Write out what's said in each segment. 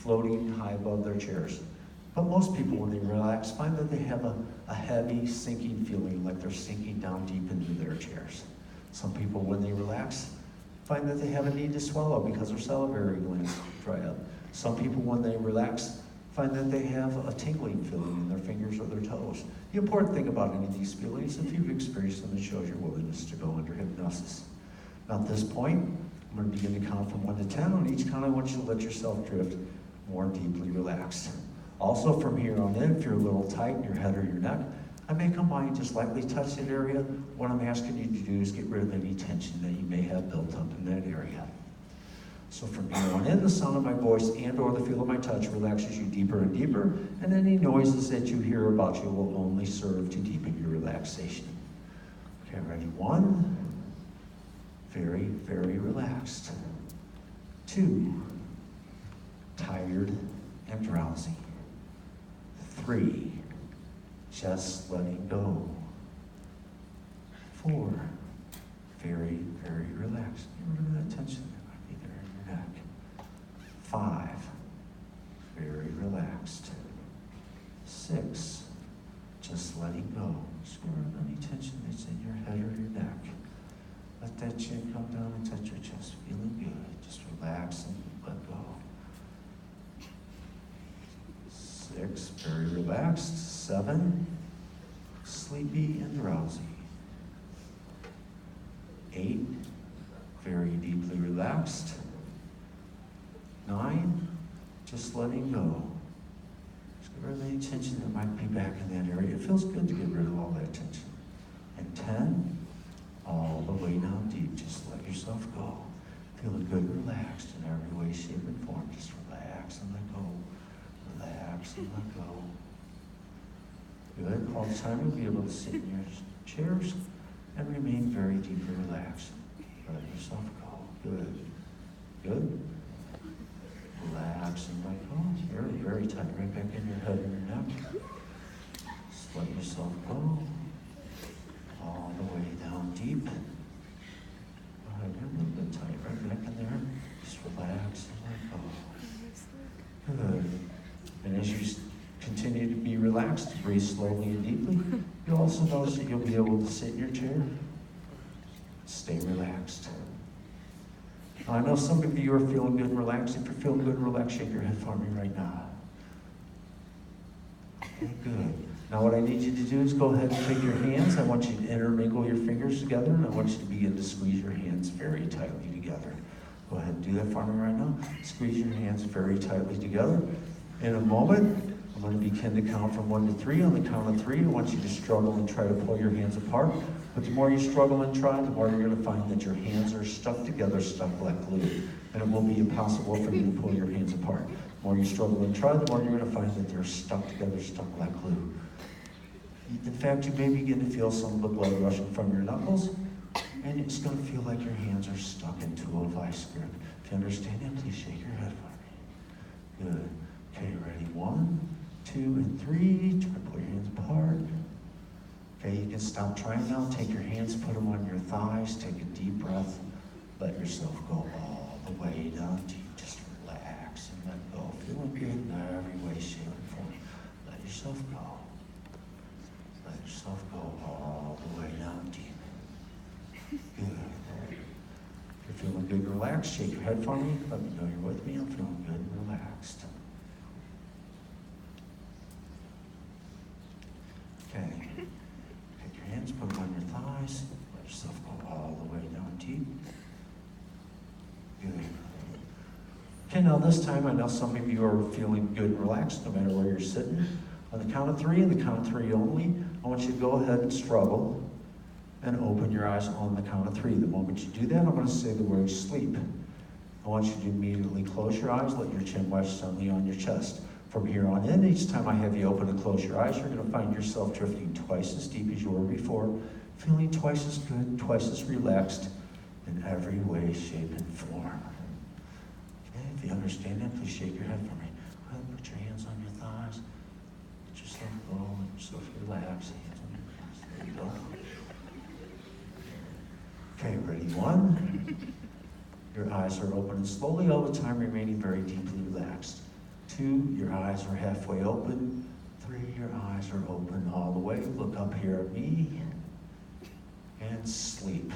floating high above their chairs. But most people, when they relax, find that they have a heavy, sinking feeling, like they're sinking down deep into their chairs. Some people, when they relax, find that they have a need to swallow because their salivary glands dry up. Some people, when they relax, find that they have a tingling feeling in their fingers or their toes. The important thing about any of these feelings, if you've experienced them, it shows your willingness to go under hypnosis. Now at this point, I'm going to begin to count from 1 to 10. On each count, I want you to let yourself drift more deeply relaxed. Also, from here on in, if you're a little tight in your head or your neck, I may come by and just lightly touch that area. What I'm asking you to do is get rid of any tension that you may have built up in that area. So from here on in, the sound of my voice and or the feel of my touch relaxes you deeper and deeper, and any noises that you hear about you will only serve to deepen your relaxation. Okay, ready? 1, very, very relaxed. 2, tired and drowsy. 3, just letting go. 4, very, very relaxed. Get rid of that tension that might be there in your neck. 5, very relaxed. 6, just letting go. Just get rid of any tension that's in your head or your neck. Let that chin come down and touch your chest. Feeling good. Just relax and let go. 6, very relaxed. 7, sleepy and drowsy. 8, very deeply relaxed. 9, just letting go. Just get rid of any tension that might be back in that area. It feels good to get rid of all that tension. And 10, all the way down deep. Just let yourself go. Feeling good, relaxed in every way, shape, and form. Just relax and let go. Relax and let go. Good. All the time you'll be able to sit in your chairs and remain very deeply relaxed. Let yourself go. Good. Good. Relax and let go. Very, very tight. Right back in your head and your neck. Just let yourself go. All the way down deep. Go ahead, you're a little bit tight. Right back in there. Just relax and let go. Good. And as you continue to be relaxed, breathe slowly and deeply, you'll also notice that you'll be able to sit in your chair. Stay relaxed. Now, I know some of you are feeling good and relaxed. If you're feeling good and relaxed, shake your head for me right now. Okay, good. Now what I need you to do is go ahead and take your hands. I want you to intermingle your fingers together, and I want you to begin to squeeze your hands very tightly together. Go ahead and do that for me right now. Squeeze your hands very tightly together. In a moment, I'm going to begin to count from 1 to 3. On the count of 3, I want you to struggle and try to pull your hands apart. But the more you struggle and try, the more you're going to find that your hands are stuck together, stuck like glue. And it will be impossible for you to pull your hands apart. The more you struggle and try, the more you're going to find that they're stuck together, stuck like glue. In fact, you may begin to feel some of the blood rushing from your knuckles, and it's going to feel like your hands are stuck into a vice grip. If you understand that, please shake your head for me. Good. Okay, ready? 1, 2, and 3. Try to pull your hands apart. Okay, you can stop trying now. Take your hands, put them on your thighs. Take a deep breath. Let yourself go all the way down deep. Just relax and let go. Feeling good in every way, shape, and form. Let yourself go. Let yourself go all the way down deep. Good. If you're feeling good and relaxed, shake your head for me. Let me know you're with me. I'm feeling good and relaxed. Okay. Take your hands, put them on your thighs. Let yourself go all the way down deep. Good. Okay, now this time I know some of you are feeling good and relaxed no matter where you're sitting. On the count of 3, and the count of 3 only, I want you to go ahead and struggle and open your eyes on the count of 3. The moment you do that, I'm going to say the word sleep. I want you to immediately close your eyes, let your chin rest gently on your chest. From here on in, each time I have you open and close your eyes, you're going to find yourself drifting twice as deep as you were before, feeling twice as good, twice as relaxed in every way, shape, and form. Okay, if you understand that, please shake your head for me. Go ahead and put your hands on your thighs. Let yourself go, let yourself relax. Hands on your thighs. There you go. Okay, ready? 1. Your eyes are open and slowly all the time remaining very deeply relaxed. 2, your eyes are halfway open. 3, your eyes are open all the way. Look up here at me and sleep.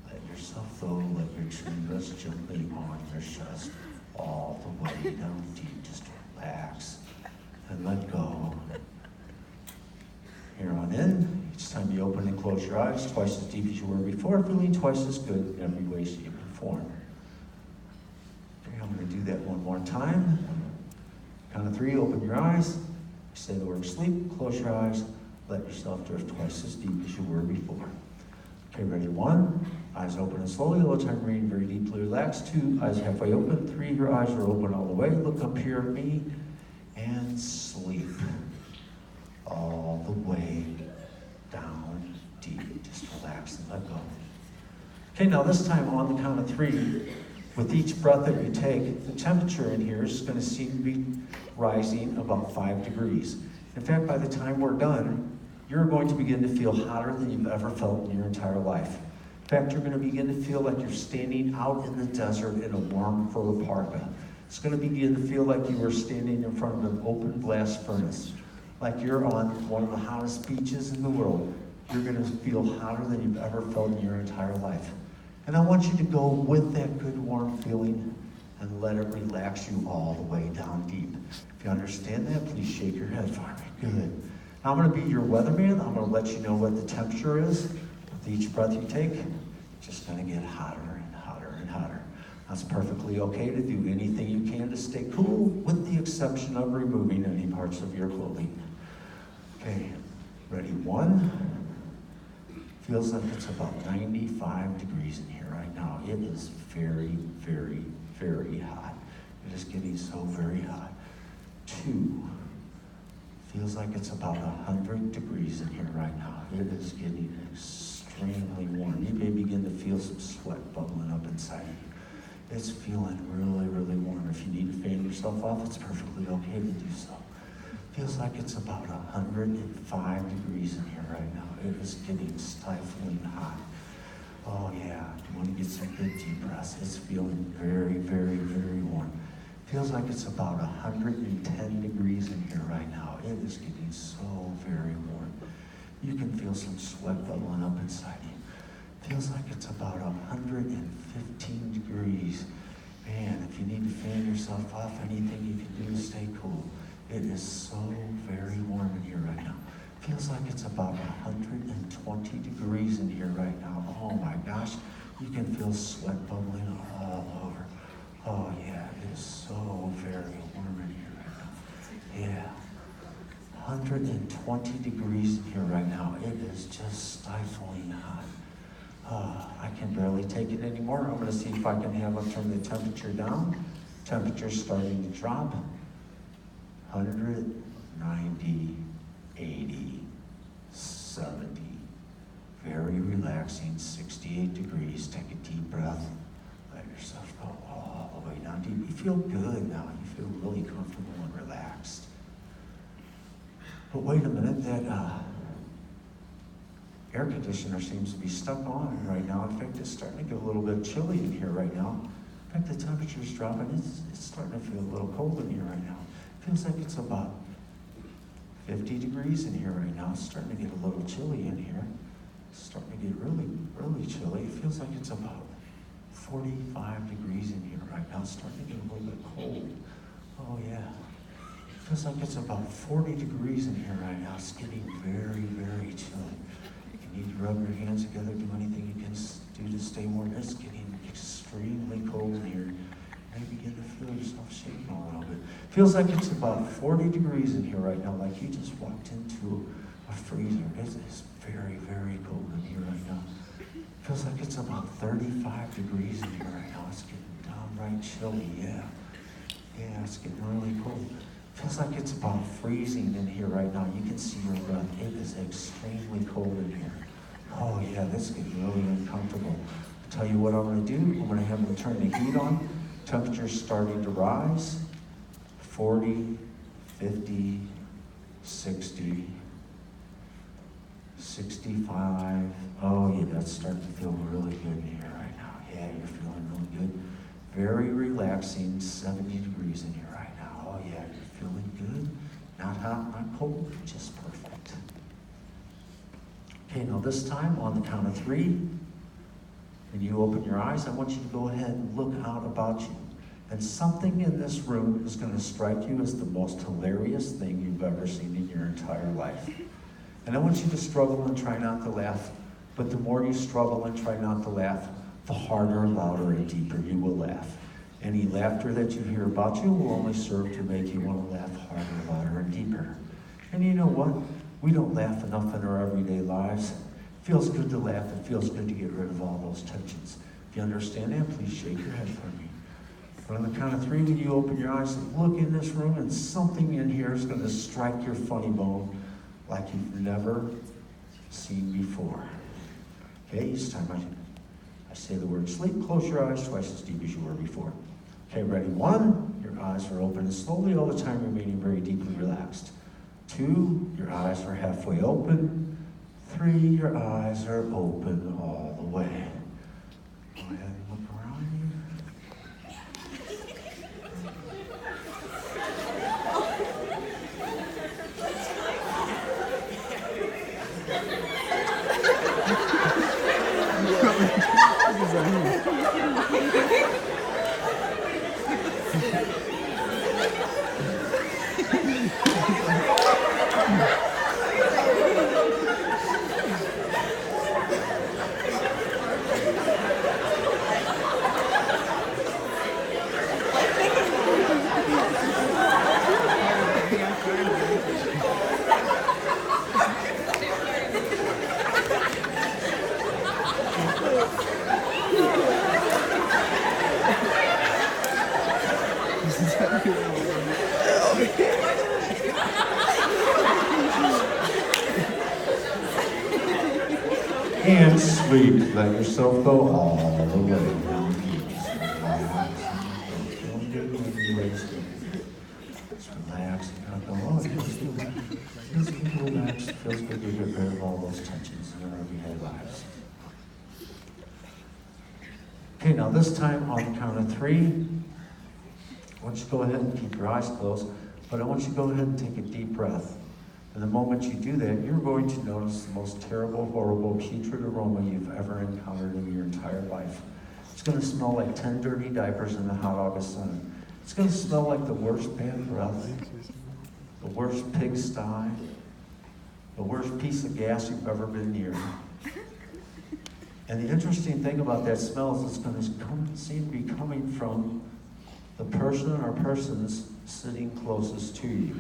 Let yourself go, let your chin rest gently on your chest all the way down deep. Just relax and let go. Here on in, each time you open and close your eyes, twice as deep as you were before, feeling twice as good in every way, shape, and form. Okay, I'm going to do that one more time. Count of 3, open your eyes. Say the word sleep, close your eyes, let yourself drift twice as deep as you were before. Okay, ready? 1, eyes open and slowly, low time breathing, very deeply relaxed. 2, eyes halfway open. 3, your eyes are open all the way. Look up here at me and sleep all the way down deep. Just relax and let go. Okay, now this time on the count of 3, with each breath that you take, the temperature in here is going to seem to be rising about 5 degrees. In fact, by the time we're done, you're going to begin to feel hotter than you've ever felt in your entire life. In fact, you're going to begin to feel like you're standing out in the desert in a warm fur parka. It's going to begin to feel like you are standing in front of an open blast furnace, like you're on one of the hottest beaches in the world. You're going to feel hotter than you've ever felt in your entire life. And I want you to go with that good warm feeling and let it relax you all the way down deep. If you understand that, please shake your head for me. Good. Now I'm going to be your weatherman. I'm going to let you know what the temperature is. With each breath you take, it's just going to get hotter and hotter and hotter. That's perfectly okay to do anything you can to stay cool, with the exception of removing any parts of your clothing. Okay, ready? 1. Feels like it's about 95 degrees in here right now. It is very, very, very hot. It is getting so very hot. 2. Feels like it's about 100 degrees in here right now. It is getting extremely warm. You may begin to feel some sweat bubbling up inside of you. It's feeling really, really warm. If you need to fan yourself off, it's perfectly okay to do so. Feels like it's about 105 degrees in here right now. It is getting stifling hot. Oh yeah, you want to get some good deep breaths. It's feeling very, very, very warm. Feels like it's about 110 degrees in here right now. It is getting so very warm. You can feel some sweat bubbling up inside you. Feels like it's about 115 degrees. Man, if you need to fan yourself off, anything you can do to stay cool. It is so very warm in here right now. Feels like it's about 120 degrees in here right now. Oh my gosh, you can feel sweat bubbling all over. Oh yeah, it is so very warm in here right now. Yeah, 120 degrees in here right now. It is just stifling hot. I can barely take it anymore. I'm going to see if I can have them turn the temperature down. Temperature's starting to drop. 100, 90, 80, 70. Very relaxing, 68 degrees. Take a deep breath. Let yourself go all the way down deep. You feel good now. You feel really comfortable and relaxed. But wait a minute, that air conditioner seems to be stuck on right now. In fact, it's starting to get a little bit chilly in here right now. In fact, the temperature's dropping. It's starting to feel a little cold in here right now. Feels like it's about 50 degrees in here right now. It's starting to get a little chilly in here. It's starting to get really, really chilly. It feels like it's about 45 degrees in here right now. It's starting to get a little bit cold. Oh yeah. It feels like it's about 40 degrees in here right now. It's getting very, very chilly. You need to rub your hands together, do anything you can do to stay warm. It's getting extremely cold in here. You may begin to feel yourself shaking a little bit. Feels like it's about 40 degrees in here right now, like you just walked into a freezer. It is very, very cold in here right now. Feels like it's about 35 degrees in here right now. It's getting downright chilly, yeah. Yeah, it's getting really cold. Feels like it's about freezing in here right now. You can see your breath. It is extremely cold in here. Oh yeah, this is getting really uncomfortable. I'll tell you what I'm gonna do. I'm gonna have them turn the heat on. Temperature's starting to rise. 40, 50, 60, 65. Oh yeah, that's starting to feel really good in here right now. Yeah, you're feeling really good. Very relaxing, 70 degrees in here right now. Oh hot, not cold, just perfect. Okay, now this time on the count of 3, when you open your eyes, I want you to go ahead and look out about you. And something in this room is going to strike you as the most hilarious thing you've ever seen in your entire life. And I want you to struggle and try not to laugh. But the more you struggle and try not to laugh, the harder, louder, and deeper you will laugh. Any laughter that you hear about you will only serve to make you want to laugh harder, louder, and deeper. And you know what? We don't laugh enough in our everyday lives. It feels good to laugh. It feels good to get rid of all those tensions. If you understand that, please shake your head for me. But on the count of 3, when you open your eyes and look in this room, and something in here is going to strike your funny bone like you've never seen before. Okay, each time I say the word sleep, close your eyes twice as deep as you were before. Okay, ready? 1, your eyes are open and slowly all the time remaining very deeply relaxed. 2, your eyes are halfway open. 3, your eyes are open all the way. Go ahead and look around you. And sleep. Let yourself go all the way. Just relax. Oh, it feels good. It feels good to relax. It feels good to get rid of all those tensions in our everyday lives. Okay, now this time on the count of 3, I want you to go ahead and keep your eyes closed, but I want you to go ahead and take a deep breath. And the moment you do that, you're going to notice the most terrible, horrible, putrid aroma you've ever encountered in your entire life. It's going to smell like 10 dirty diapers in the hot August sun. It's going to smell like the worst bad breath, the worst pigsty, the worst piece of gas you've ever been near. And the interesting thing about that smell is it's going to seem to be coming from the person or persons sitting closest to you.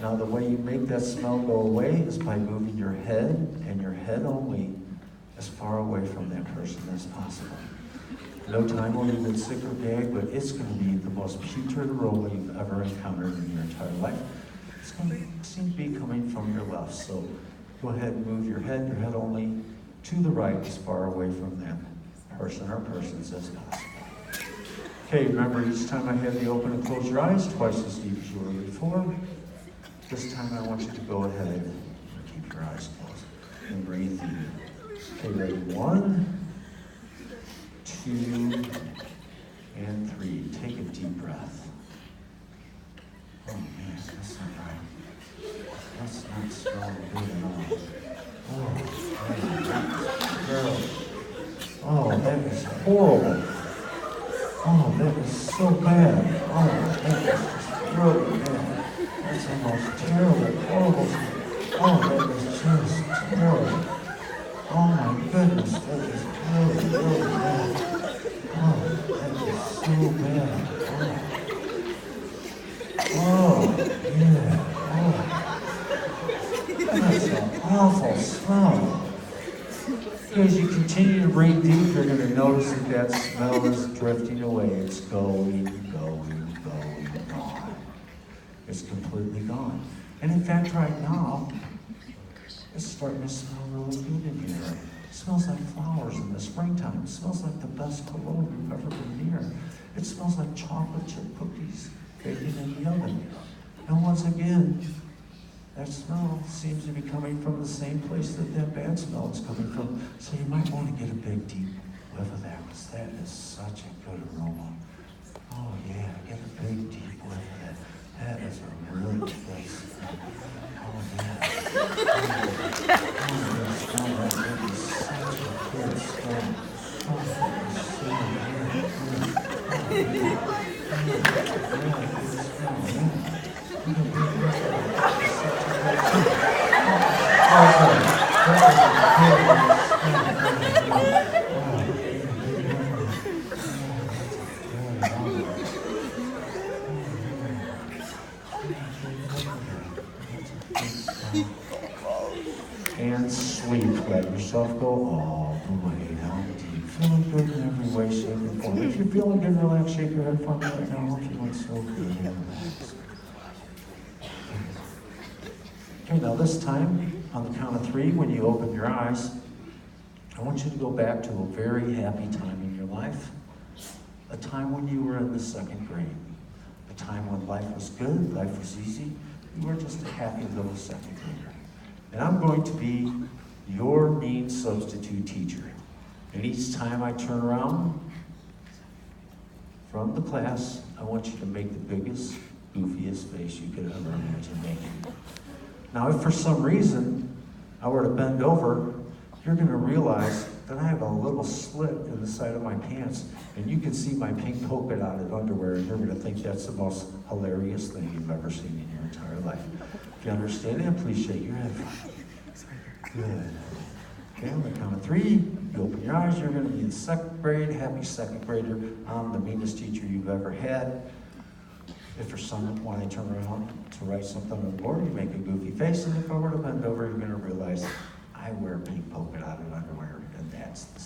Now, the way you make that smell go away is by moving your head, and your head only, as far away from that person as possible. No time will you've been sick or gag, but it's going to be the most putrid aroma you've ever encountered in your entire life. It's going to seem to be coming from your left, so go ahead and move your head only, to the right as far away from that person or persons as possible. Okay, remember each time I have you open and close your eyes, twice as deep as you were before. This time I want you to go ahead and keep your eyes closed and breathe in. Okay, ready? 1, 2, and 3. Take a deep breath. Oh man, that's not right. That's not smelling good at all. Oh, man, that's terrible. Oh, that is horrible. Oh, that is so bad. Oh, that is just really bad. That's the most terrible, horrible thing. Oh, that is just terrible. Oh my goodness, that is really, really bad. Oh, that is so bad. Oh, yeah. Oh. That's an awful smell. As you continue to breathe deep, you're going to notice that that smell is drifting away. It's going. It's completely gone. And in fact, right now, it's starting to smell really good in here. It smells like flowers in the springtime. It smells like the best cologne you've ever been near. It smells like chocolate chip cookies baking in the oven. And once again, that smell seems to be coming from the same place that that bad smell is coming from. So you might want to get a big, deep whiff of that, because that is such a good aroma. Oh yeah, get a big, deep whiff of that. That is a really good smell. And sleep. Let yourself go all the way down deep. Feeling good in every way, shape, and form. If you're feeling good, relax, shake your head for me right now. I'm feeling so good and relaxed. Okay, now this time, on the count of 3, when you open your eyes, I want you to go back to a very happy time in your life. A time when you were in the 2nd grade. A time when life was good, life was easy. You were just a happy little 2nd grader. And I'm going to be your mean substitute teacher. And each time I turn around from the class, I want you to make the biggest, goofiest face you could ever imagine making. Now, if for some reason I were to bend over, you're going to realize that I have a little slit in the side of my pants, and you can see my pink polka dotted underwear, and you're going to think that's the most hilarious thing you've ever seen in your entire life. If you understand that, please shake your head. Good. Okay, on the count of 3, you open your eyes, you're going to be in 2nd grade, happy 2nd grader. I'm the meanest teacher you've ever had. If for someone, when I turn around to write something on the board, you make a goofy face, and if I were to bend over, you're going to realize I wear pink polka dotted underwear, and that's the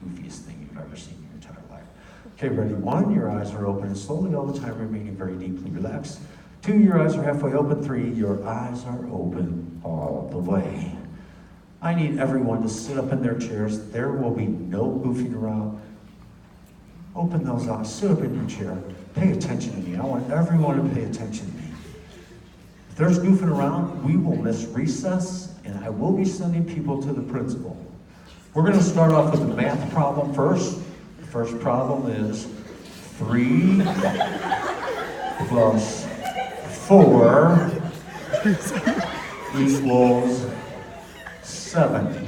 goofiest thing you've ever seen in your entire life. Okay, ready? 1, your eyes are open and slowly all the time remaining very deeply relaxed. 2, your eyes are halfway open. 3, your eyes are open all the way. I need everyone to sit up in their chairs. There will be no goofing around. Open those eyes, sit up in your chair. Pay attention to me. I want everyone to pay attention to me. If there's goofing around, we will miss recess, and I will be sending people to the principal. We're going to start off with a math problem first. The first problem is 3 plus 4 equals 7.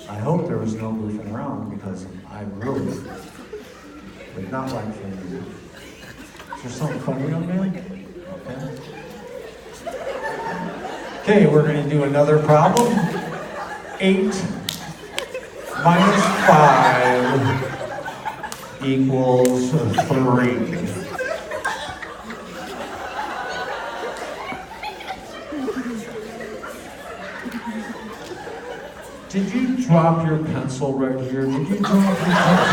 I hope there was no goofing around because I really would not like for you. Is there something funny, young man? Okay, we're going to do another problem. 8 minus 5 equals 3. Did you drop your pencil right here? Did you drop your pencil?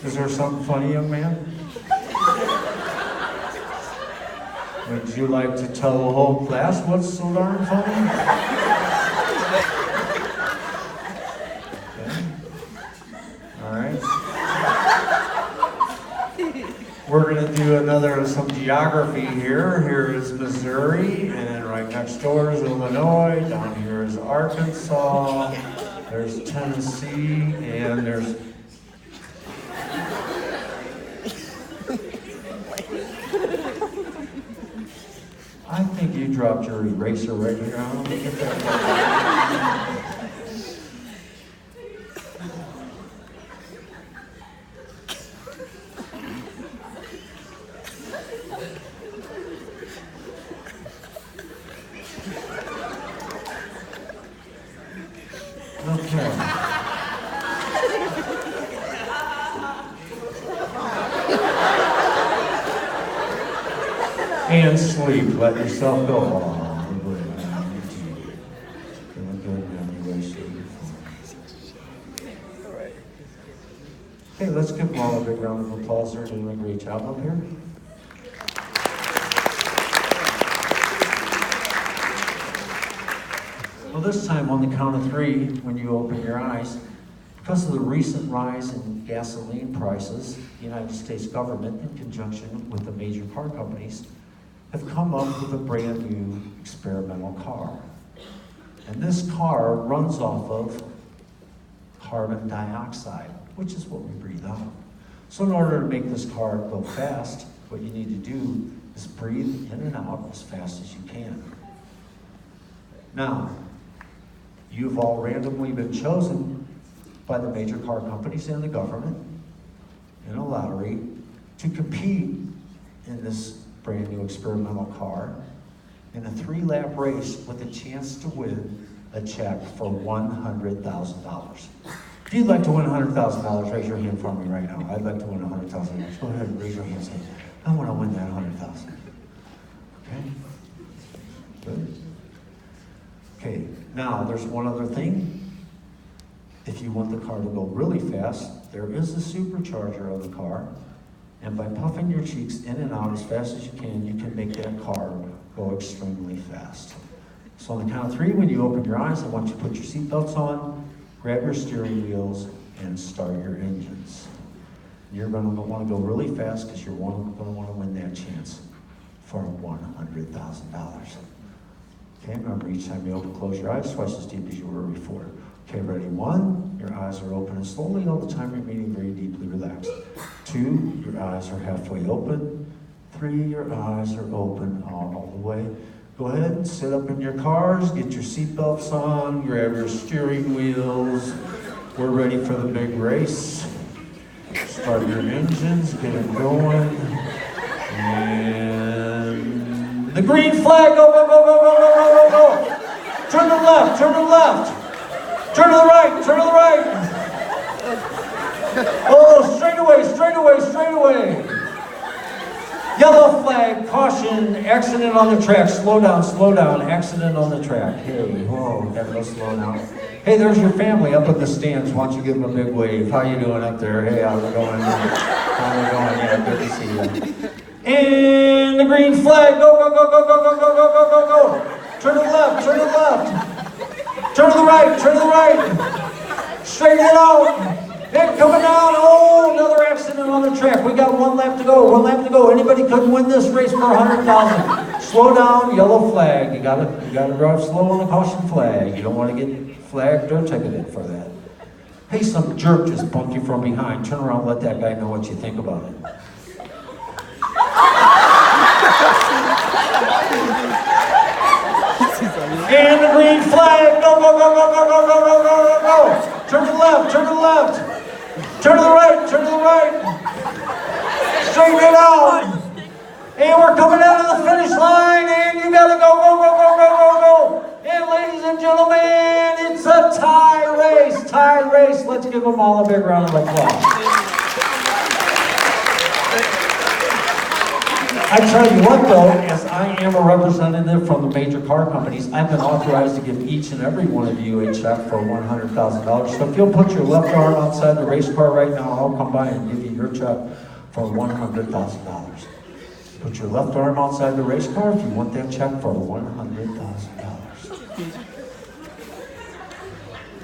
Is there something funny, young man? Would you like to tell the whole class what's so darn funny? Okay. All right. We're going to do some geography here. Here is Missouri, and right next door is Illinois. Down here is Arkansas. There's Tennessee, and there's... I think you dropped your eraser right here. I don't get that. Okay. And sleep. Let yourself go. Feeling good in every way, shape, and form. Okay, let's give them all a big round of applause. They're doing a great job up here. Well, this time on the count of 3, when you open your eyes, because of the recent rise in gasoline prices, the United States government, in conjunction with the major car companies, have come up with a brand new experimental car. And this car runs off of carbon dioxide, which is what we breathe out. So in order to make this car go fast, what you need to do is breathe in and out as fast as you can. Now, you've all randomly been chosen by the major car companies and the government in a lottery to compete in this brand new experimental car in a 3-lap race with a chance to win a check for $100,000. If you'd like to win $100,000, raise your hand for me right now. I'd like to win $100,000. Go ahead and raise your hand and say, I want to win that $100,000. Okay? Good. Okay, now there's one other thing. If you want the car to go really fast, there is a supercharger of the car, and by puffing your cheeks in and out as fast as you can make that car go extremely fast. So on the count of 3, when you open your eyes, I want you to put your seatbelts on, grab your steering wheels, and start your engines. You're going to want to go really fast because you're going to want to win that chance for $100,000. Okay, remember each time you open, close your eyes twice as deep as you were before. Okay, ready? 1, your eyes are open and slowly all the time remaining very deeply relaxed. 2, your eyes are halfway open. 3, your eyes are open all the way. Go ahead and sit up in your cars, get your seatbelts on, grab your steering wheels. We're ready for the big race. Start your engines, get them going. And the green flag, go, go, go, go, go, go, go, go, go. Turn to the left, turn to the left. Turn to the right, turn to the right. Oh, straight away, straight away, straight away. Yellow flag, caution, accident on the track. Slow down, accident on the track. Hey, whoa, gotta go slow down. Hey, there's your family up at the stands. Why don't you give them a big wave? How you doing up there? Hey, how's it going? How you going? Yeah, good to see you. And the green flag, go, go, go, go, go, go, go, go, go, go, go. Turn to the left, turn to the left. Turn to the right, turn to the right. Straighten it out. Head coming down. Oh, another accident on the track. We got 1 lap to go, 1 lap to go. Anybody couldn't win this race for $100,000. Slow down, yellow flag. You gotta drive slow on the caution flag. You don't want to get flagged or ticketed for that. Hey, some jerk just bumped you from behind. Turn around, let that guy know what you think about it. And the green flag, go, go, go, go, go, go, go, go, go, go, go. Turn to the left, turn to the left. Turn to the right, turn to the right. Straighten it out. And we're coming out of the finish line, and you gotta go, go, go, go, go, go, go. And ladies and gentlemen, it's a tie race. Let's give them all a big round of applause. I tell you what though, as I am a representative from the major car companies, I've been authorized to give each and every one of you a check for $100,000. So if you'll put your left arm outside the race car right now, I'll come by and give you your check for $100,000. Put your left arm outside the race car if you want that check for $100,000.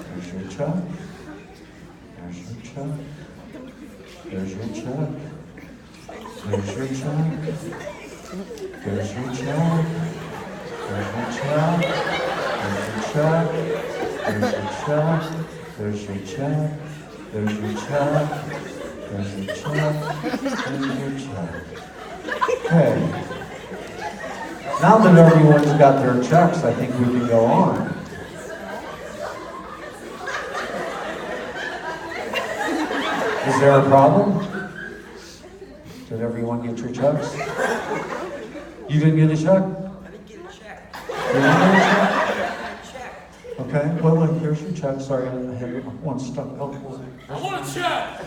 There's your check. There's your check. There's your check. There's your check. There's your check. There's your check. There's your check. There's your check. There's your check. There's your check. There's your check. Okay. Now that everyone's got their checks, I think we can go on. Is there a problem? Did everyone get your checks? You didn't get a check? I didn't get a check. You didn't get a check? Check. Okay, well, look, here's your check. Sorry, I had one stuck. Oh, I want a check!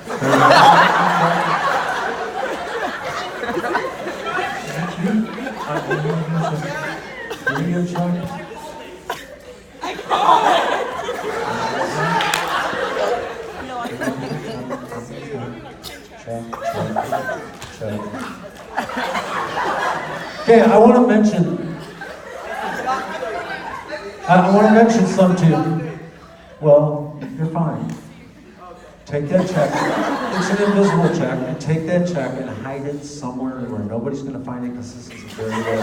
Give me your check. Check. Okay, I want to mention something to you. Well, you're fine. Take that check. It's an invisible check, and take that check and hide it somewhere where nobody's going to find it because this is a very rare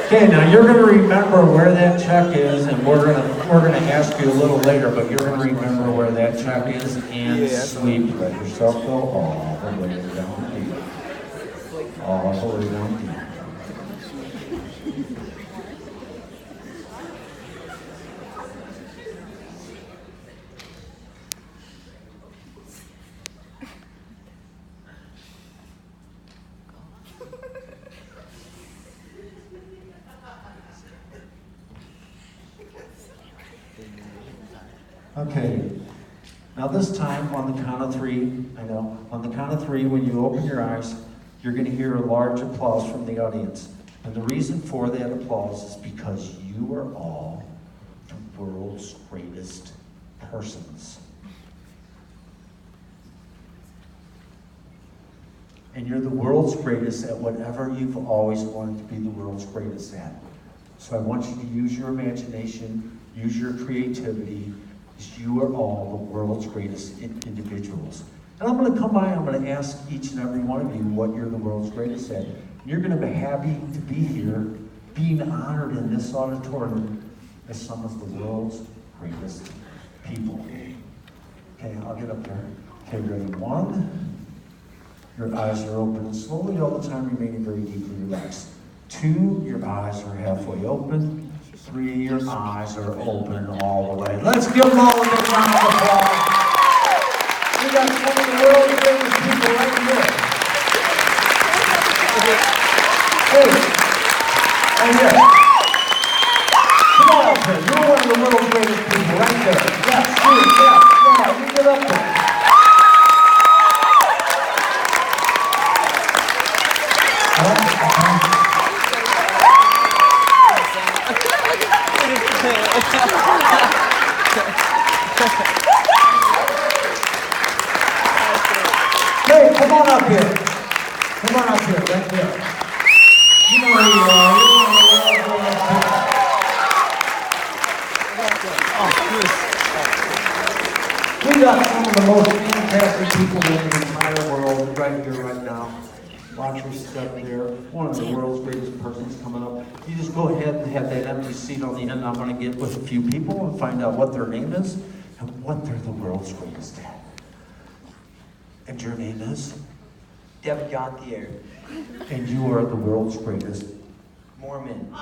Okay, now you're gonna remember where that check is, and we're gonna ask you a little later, but you're gonna remember where that check is and sweep. Let yourself go all the way down deep. All the way down deep. Okay, now this time on the count of three, on the count of three, when you open your eyes, you're going to hear a large applause from the audience. And the reason for that applause is because you are all the world's greatest persons. And you're the world's greatest at whatever you've always wanted to be the world's greatest at. So I want you to use your imagination, use your creativity, because you are all the world's greatest individuals. And I'm going to come by, I'm going to ask each and every one of you what you're the world's greatest at. You're going to be happy to be here, being honored in this auditorium as some of the world's greatest people. Okay, I'll get up there. Okay, ready? One. Your eyes are open slowly all the time, remaining very deeply relaxed. Two, your eyes are halfway open. Three, your eyes are open all the way. Let's give them all a big round of applause. We got some of the world's greatest people right here. Hey, right here. Come on up here. You're one of the world's greatest people right there. Yes, you, yeah, you get up there. Hey, come on up here. Come on up here, right there. You know who you are. We got some of the most fantastic people in the entire world right here, right now. Watch your step there. One of the world's greatest persons coming up. You just go ahead and have that empty seat on the end. I'm going to get with a few people and find out what their name is and what they're the world's greatest at. And your name is? Deb Gontier. And you are the world's greatest Mormon.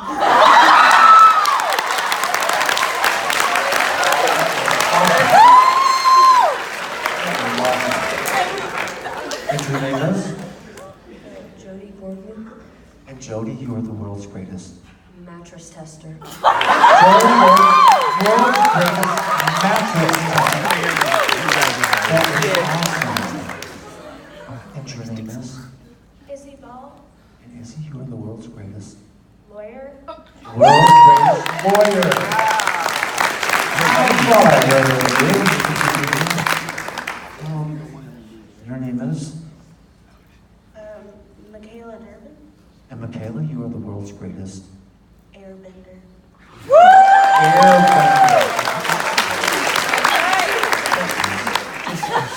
And your name is? Jody Gordon, And Jody, you are the world's greatest. mattress tester. Jody, world's greatest mattress tester. That is awesome. And your name is? Izzy Ball, And Izzy, you are the world's greatest. lawyer. World's greatest lawyer. Your name is? Michaela Durbin, And Michaela, you are the world's greatest airbender. airbender.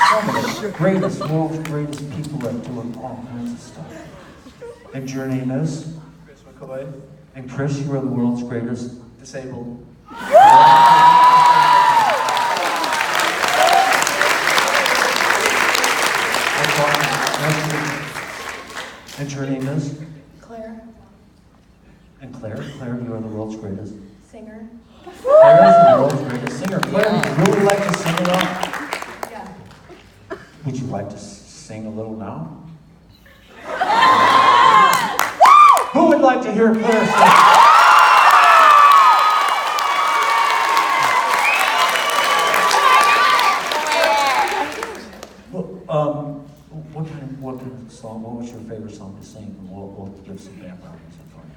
Some of the greatest, world's greatest people that doing all kinds of stuff. And your name is? Chris McCoy. And Chris, you are the world's greatest Disabled. And your name is? Claire, And Claire, you are the world's greatest. singer. Claire is the world's greatest singer. Claire, would you really like to sing it up? Yeah. Would you like to sing a little now? Who would like to hear Claire sing? What kind of song? What was your favorite song to sing? And we'll give some background music for you.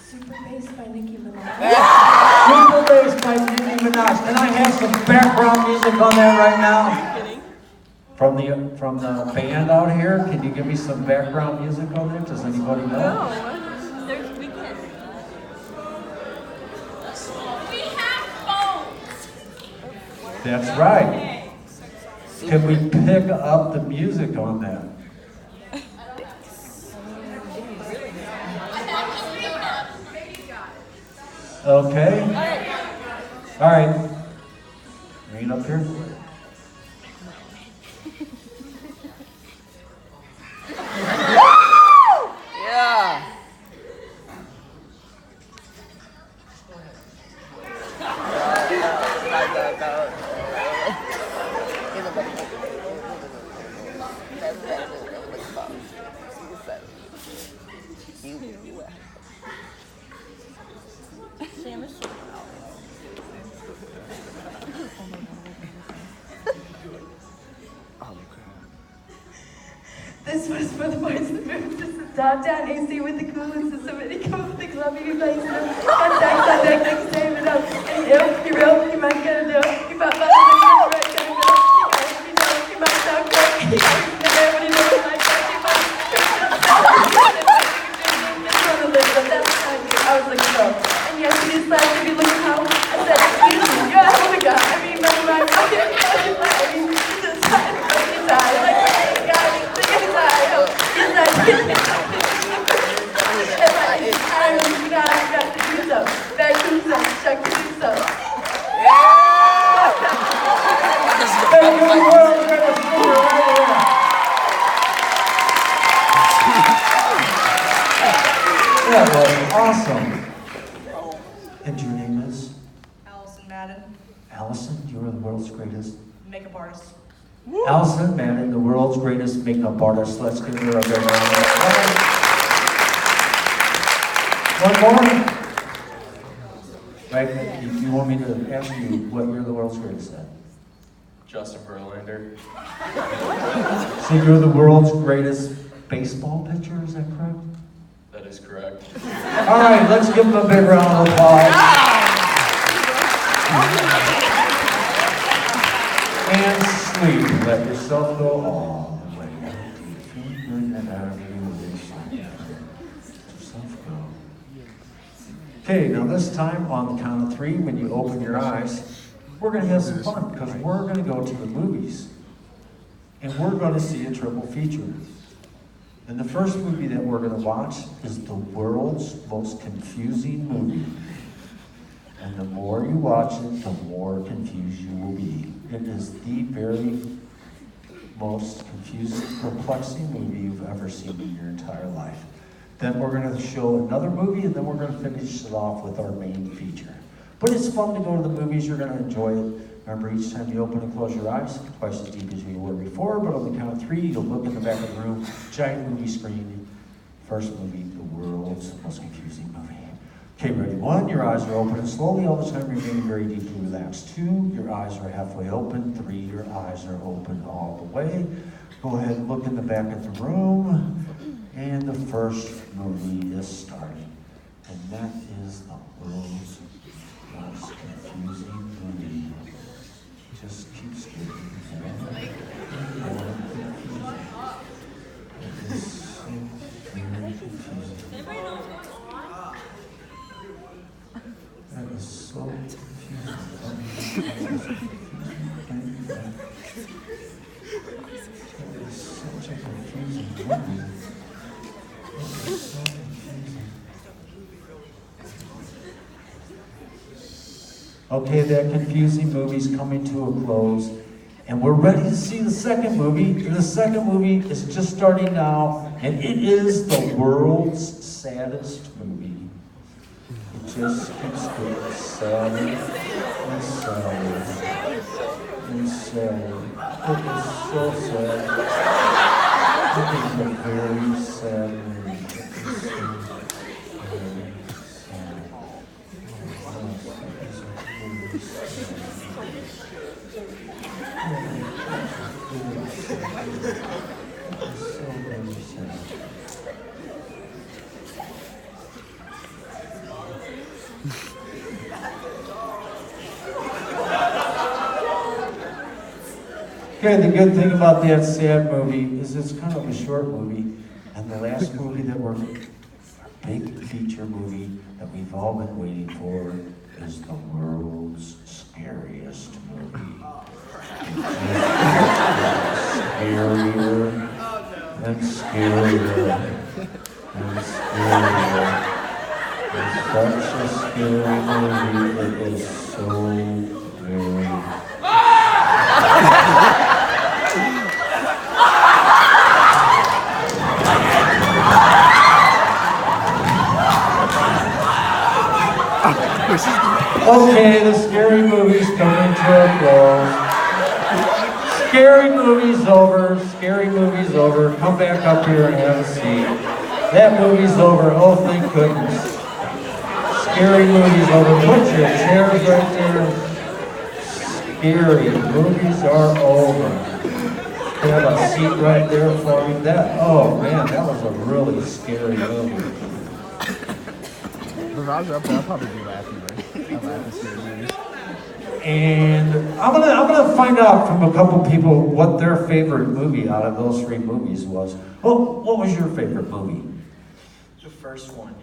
Super Bass by Nicki Minaj. Super Bass by Nicki Minaj. Can I have some background music on that right now? From the band out here, can you give me some background music on there? Does anybody know? No, we can't. We have phones. That's right. Can we pick up the music on that? Okay. All right. Bring it up here. Yeah. This was for the boys that moved to downtown AC with the coolest and somebody comes to the club and you play some contacts on deck next time it up. And you rope, you might get a dope, you might buy the right kind of dope, you might sound great, you know what you know, like that, you might but that's not you. I was like, no. And yes, it is like to be looking how I said, excuse me, you're a hell of a guy. I mean, remember my I mean, it's a time, like, That was awesome. And your name is? Allison Madden, Allison, you are the world's greatest. makeup artist. Allison Madden, the world's greatest makeup artist. Let's give her a big round of applause. One more? Right, if you want me to ask you what you're the world's greatest at. Justin Verlander. So you're the world's greatest baseball pitcher, is that correct? That is correct. All right, let's give him a big round of applause. And sleep. Let yourself go all the way. Let yourself go. Okay, now this time on the count of 3, when you open your eyes, we're going to have some fun because we're going to go to the movies. And we're going to see a triple feature. And the first movie that we're going to watch is the world's most confusing movie. And the more you watch it, the more confused you will be. It is the very most confusing, perplexing movie you've ever seen in your entire life. Then we're going to show another movie, and then we're going to finish it off with our main feature. But it's fun to go to the movies. You're going to enjoy it. Remember, each time you open and close your eyes, twice as deep as you were before, but on the count of 3, you'll look in the back of the room, giant movie screen. First movie, the world's most confusing movie. Okay, ready? 1, your eyes are open and slowly all the time remaining very deeply relaxed. 2, your eyes are halfway open. 3, your eyes are open all the way. Go ahead and look in the back of the room. And the first movie is starting. And that is the world's most confusing movie. Just keeps getting more and more confusing. It is so very confusing. That is so confusing. That is such a confusing movie. It is so confusing. Okay, that confusing movie's coming to a close, and we're ready to see the second movie. And the second movie is just starting now, and it is the world's saddest movie. It just keeps getting sadder and sadder and sadder. It is so sad. It is a very sad movie. It is so very sad. Okay, the good thing about that sad movie is it's kind of a short movie, and the last movie that we're, our big feature movie that we've all been waiting for is the world's scariest movie. Scarier and scarier and scarier It's such a scary movie. It is so very. Okay, the scary movie's coming to a close. Scary movie's over. Scary movie's over. Come back up here and have a seat. That movie's over. Oh, thank goodness. Scary movie's over. Put your chairs right there. Scary movies are over. Have a seat right there for me. Oh man, that was a really scary movie. If I was up there, I'd probably be laughing, right? I'm laughing scary movies. And I'm gonna find out from a couple people what their favorite movie out of those three movies was. Oh, what was your favorite movie? The first one.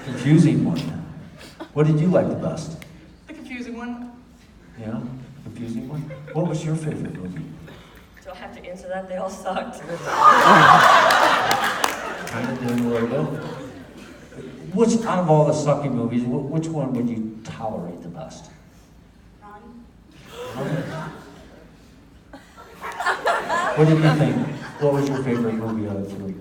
Confusing one. What did you like the best? The confusing one. Yeah, confusing one. What was your favorite movie? Do I have to answer that? They all sucked. Kind of did a little bit. Which out of all the sucky movies, which one would you tolerate the best? What did you think? What was your favorite movie out of the three?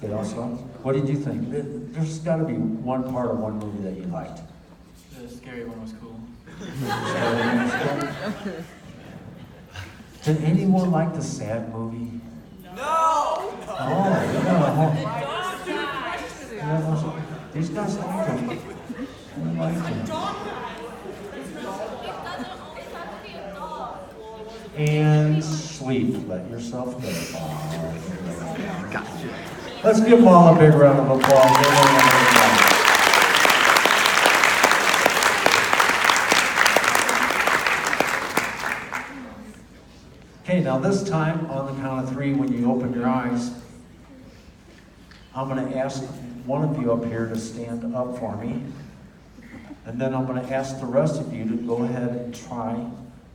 They all sucked? What did you think? There's got to be one part of one movie that you liked. The scary one was cool. Did anyone like the sad movie? No! Oh, yeah. These guys liked it. They liked it. And sleep. Let yourself go. Gotcha. Let's give them all a big round of applause. Okay, now this time, on the count of three, when you open your eyes, I'm going to ask one of you up here to stand up for me. And then I'm going to ask the rest of you to go ahead and try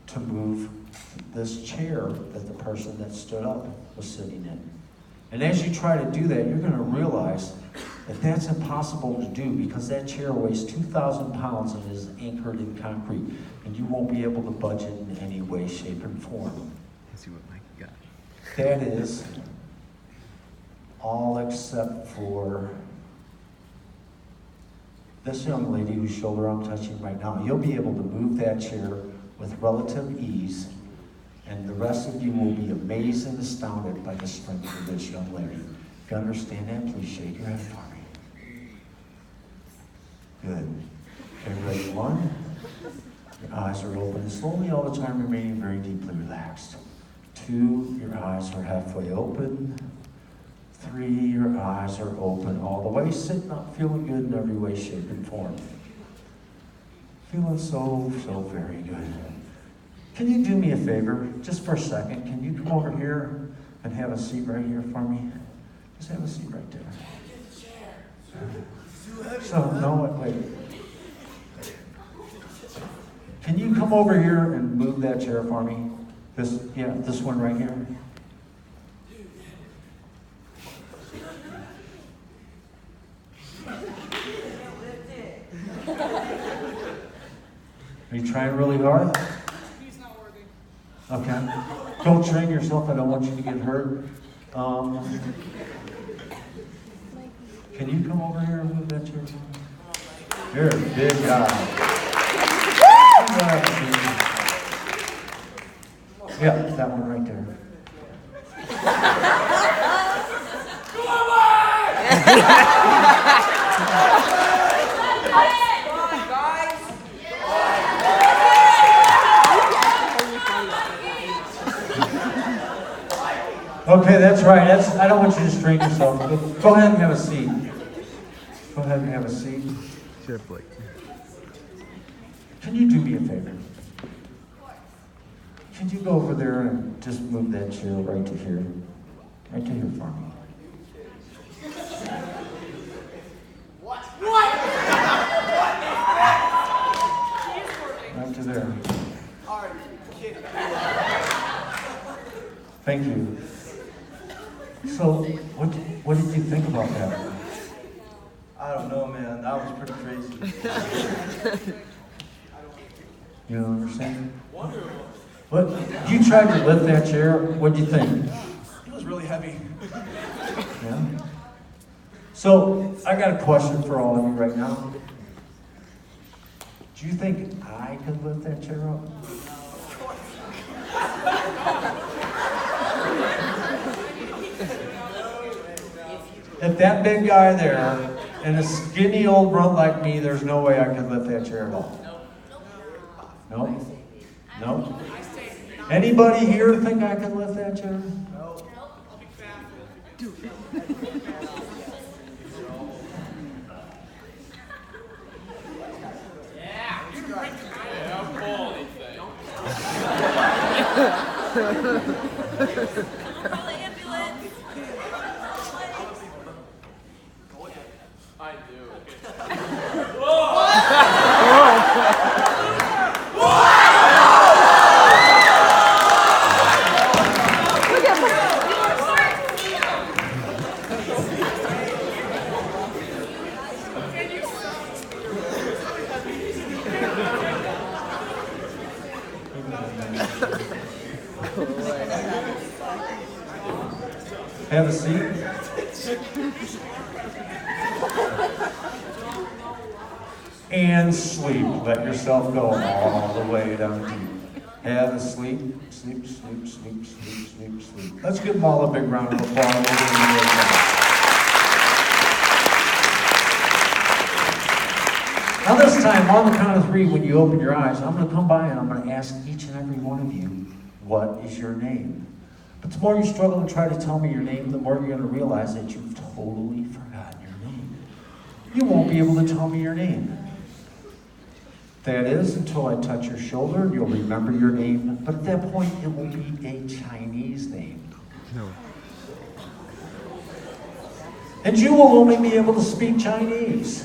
to move this chair that the person that stood up was sitting in. And as you try to do that, you're going to realize that that's impossible to do because that chair weighs 2,000 pounds and is anchored in concrete. And you won't be able to budge it in any way, shape, and form. Let's see what Mike got. That is all except for this young lady whose shoulder I'm touching right now. You'll be able to move that chair with relative ease, and the rest of you will be amazed and astounded by the strength of this young lady. If you understand that, please shake your head for me. Good. Okay, ready? One. Your eyes are open and slowly all the time remaining very deeply relaxed. 2, your eyes are halfway open. 3, your eyes are open all the way, sitting up, feeling good in every way, shape, and form. Feeling so very good. Can you do me a favor, just for a second? Can you come over here and have a seat right here for me? Just have a seat right there. So, no, wait. Can you come over here and move that chair for me? This one right here. Are you trying really hard? He's not worthy. Okay. Don't strain yourself. I don't want you to get hurt. Can you come over here and move that chair? You're a big guy. Yeah, that one right there. Okay, that's right. I don't want you to strain yourself. Go ahead and have a seat. Go ahead and have a seat. Sure, Blake. Can you do me a favor? Can you go over there and just move that chair right to here? Right to here for me. Right to there. Thank you. So, what did you think about that? I don't know, man. That was pretty crazy. You don't understand? What? You tried to lift that chair. What'd you think? It was really heavy. Yeah. So I got a question for all of you right now. Do you think I could lift that chair up? If that big guy there and a skinny old runt like me, there's no way I could lift that chair at all. No? No? Anybody here think I could lift that chair? Call the ambulance. I do. Have a seat. And sleep. Let yourself go all the way down deep. Have a sleep, sleep, sleep, sleep, sleep, sleep, sleep. Let's give them all a big round of applause. Now this time, on the count of 3, when you open your eyes, I'm going to come by and I'm going to ask each and every one of you, what is your name? But the more you struggle and try to tell me your name, the more you're going to realize that you've totally forgotten your name. You won't be able to tell me your name. That is, until I touch your shoulder and you'll remember your name. But at that point, it will be a Chinese name. No. And you will only be able to speak Chinese.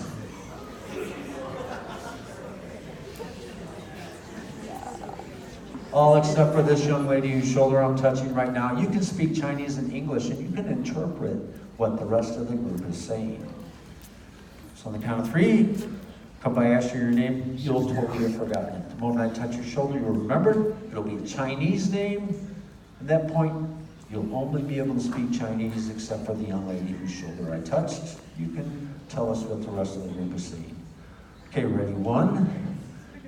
All except for this young lady whose shoulder I'm touching right now. You can speak Chinese and English, and you can interpret what the rest of the group is saying. So on the count of 3, come by, ask you your name, you'll totally have forgotten it. The moment I touch your shoulder, you'll remember. It'll be a Chinese name. At that point, you'll only be able to speak Chinese except for the young lady whose shoulder I touched. You can tell us what the rest of the group is saying. Okay, ready? 1.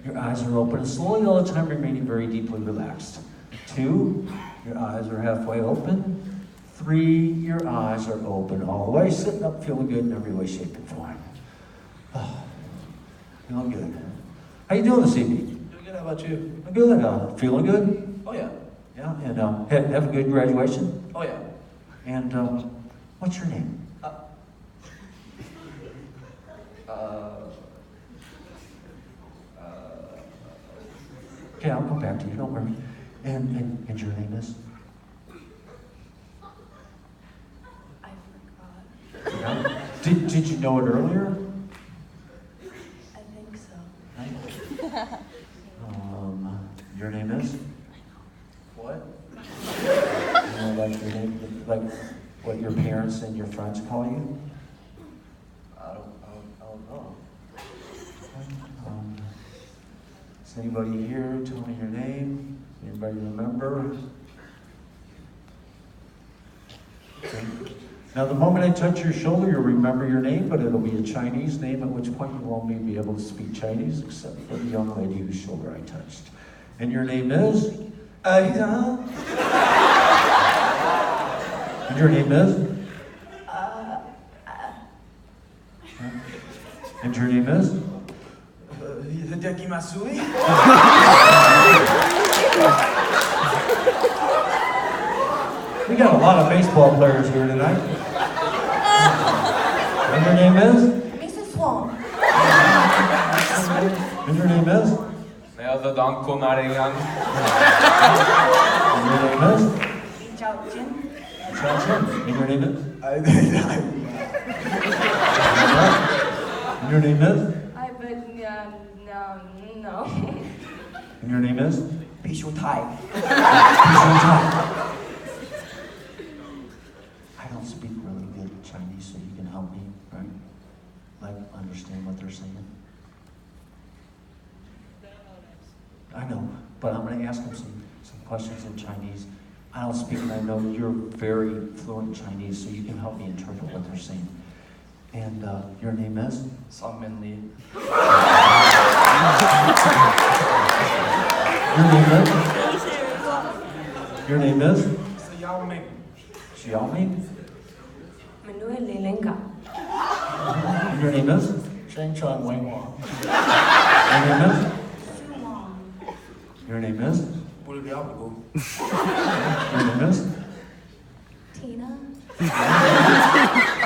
Your eyes are open and slowly all the time remaining very deeply relaxed. 2, your eyes are halfway open. 3, your eyes are open all the way, sitting up, feeling good in every way, shape, and form. Feeling good. How you doing this evening? Doing good. How about you? I'm good. Feeling good? Oh yeah. Yeah, and have a good graduation? Oh yeah. And what's your name? Okay, I'll come back to you, don't worry. And your name is? I forgot. Yeah. Did you know it earlier? I think so. Your name is? What? You know, like your name, like what your parents and your friends call you? I don't know. Is anybody here? Tell me your name. Anybody remember? Okay. Now, the moment I touch your shoulder, you'll remember your name, but it'll be a Chinese name, at which point you won't only be able to speak Chinese, except for the young lady whose shoulder I touched. And your name is? And your name is? And your name is? Hideki Masui? We got a lot of baseball players here tonight. And your name is? Mrs. Huang. And your name is? Neodadanko Narayan. And your name is? Zhao Jin. And your name is? I And your name is? No. And your name is? Pishu Tai. I don't speak really good Chinese, so you can help me, right? like understand what they're saying? I know, but I'm going to ask them some questions in Chinese. I don't speak, and I know you're very fluent in Chinese, so you can help me interpret what they're saying. And your name is? Songmin Lee. Your name is? Your name is? Xiaoming. Xiaoming? Mình nuôi Lý Linh cả. Your name is? Sheng Chuan Wang Wang. Your name is? Your name is? Your name is? Tina.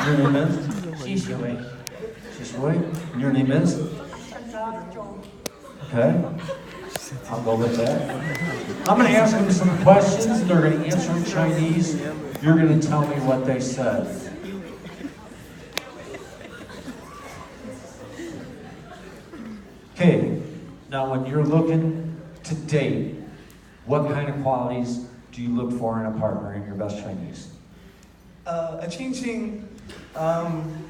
Your name is? Shishui. Shishui? Your name is? Okay. I'll go with that. I'm going to ask them some questions. They're going to answer in Chinese. You're going to tell me what they said. Okay. Now, when you're looking to date, what kind of qualities do you look for in a partner in your best Chinese? A Qing Qing,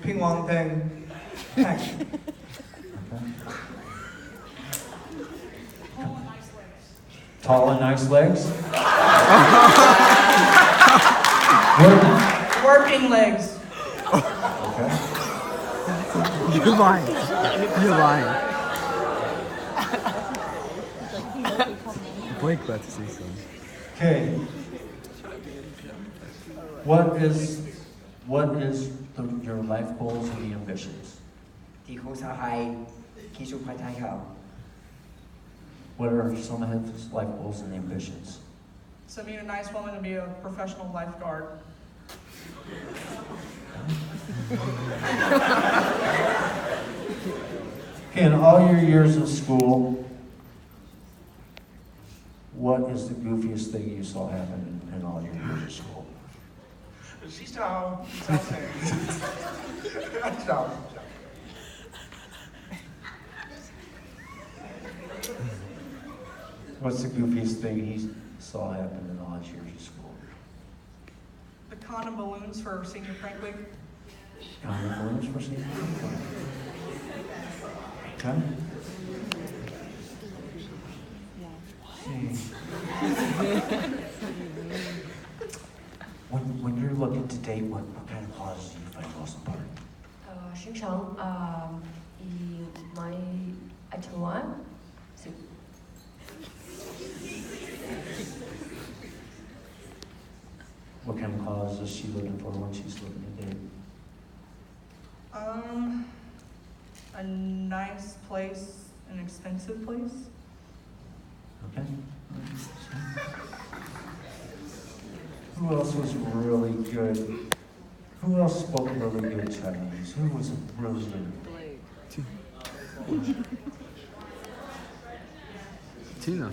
Ping Wang Peng, Peng. Tall and nice legs? Working legs. Okay. You're lying. You're lying. Blake about to say something. Okay. What is your life goals and the ambitions? 提供上海技术派太好。 What are some of his life goals and ambitions? So meet a nice woman to be a professional lifeguard. Okay, in all your years of school, what is the goofiest thing you saw happen in all your years of school? What's the goofiest thing he saw happen in all his years of school? The condom balloons for senior prank week. Common balloons for senior? Okay. When you're looking to date, what kind of qualities do you find most important? Sinh sống y mấy anh Hoa. What kind of qualities is she looking for when she's looking to date? A nice place, an expensive place. Okay. Who else was really good? Who else spoke really good Chinese? Who was really good? Tina.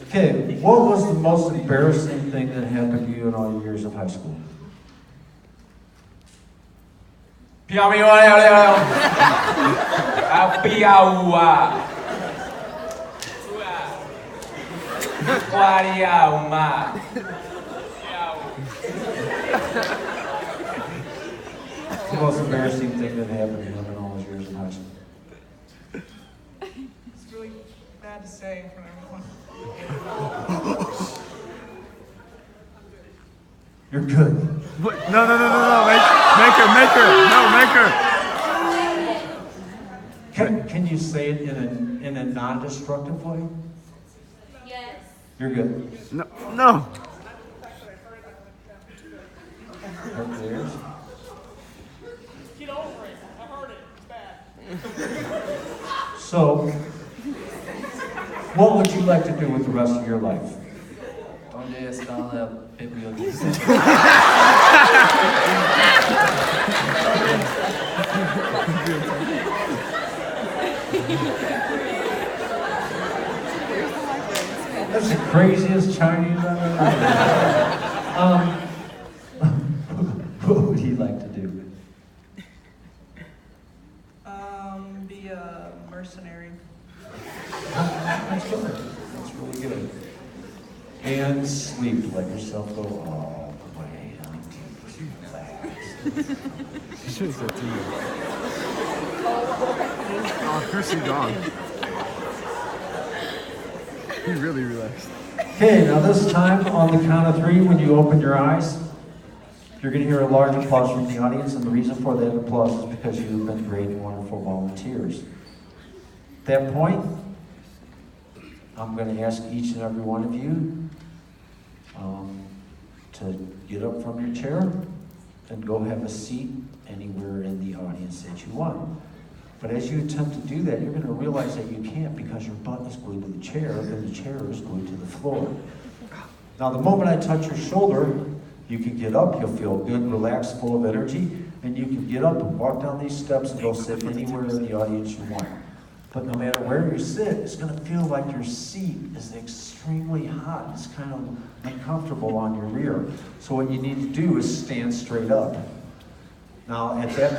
Okay, what was the most embarrassing thing that happened to you in all your years of high school? 飘没有了，啊飘啊，花了嘛，What's the most embarrassing thing that happened to you in all those years of high school? It's really bad to say in front of everyone. You're good. What? No. Make her. No, make her. Can you say it in a non-destructive way? Yes. You're good. No. Hurt your ears? Get over it. I heard it. It's bad. So, what would you like to do with the rest of your life? ¿Dónde está la biblioteca? That's the craziest Chinese I've ever heard. What would he like to do? Be a mercenary. That's good. That's really good. And sleep. Let yourself go all the way down to relax. She should have said to you. Oh, Chris, you're gone. He really relaxed. Okay, now this time on the count of 3, when you open your eyes, you're going to hear a large applause from the audience, and the reason for that applause is because you've been great and wonderful volunteers. At that point, I'm going to ask each and every one of you to get up from your chair and go have a seat anywhere in the audience that you want. But as you attempt to do that, you're going to realize that you can't because your butt is glued to the chair and the chair is glued to the floor. Now, the moment I touch your shoulder, you can get up, you'll feel good, relaxed, full of energy, and you can get up and walk down these steps and go sit anywhere in the audience you want. But no matter where you sit, it's going to feel like your seat is extremely hot. It's kind of uncomfortable on your rear. So what you need to do is stand straight up. Now, at that